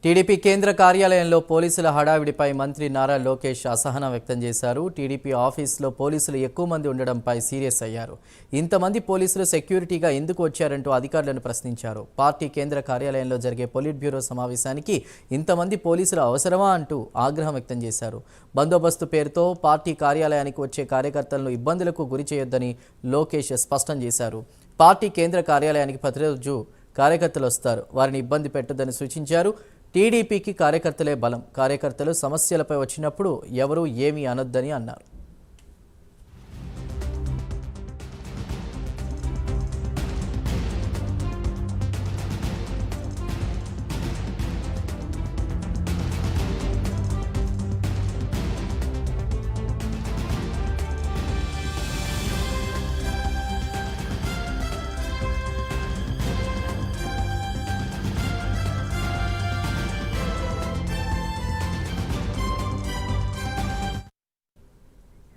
TDP కేంద్ర కార్యాలయంలో పోలీసుల హడావిడిపై మంత్రి నారా లోకేష్ అసహనం వ్యక్తం చేశారు. టీడీపీ ఆఫీసులో పోలీసులు ఎక్కువ మంది ఉండడంపై సీరియస్ అయ్యారు. ఇంతమంది పోలీసులు సెక్యూరిటీగా ఎందుకు వచ్చారంటూ అధికారులను ప్రశ్నించారు. పార్టీ కేంద్ర కార్యాలయంలో జరిగే పొలిట్ బ్యూరో సమావేశానికి ఇంతమంది పోలీసులు అవసరమా అంటూ ఆగ్రహం వ్యక్తం చేశారు. బందోబస్తు పేరుతో పార్టీ కార్యాలయానికి వచ్చే కార్యకర్తలను ఇబ్బందులకు గురి చేయొద్దని లోకేష్ స్పష్టం చేశారు. పార్టీ కేంద్ర కార్యాలయానికి ప్రతిరోజు కార్యకర్తలు వస్తారు, వారిని ఇబ్బంది పెట్టొద్దని సూచించారు. టీడీపీకి కార్యకర్తలే బలం, కార్యకర్తలు సమస్యలపై వచ్చినప్పుడు ఎవరూ ఏమీ అనొద్దని అన్నారు.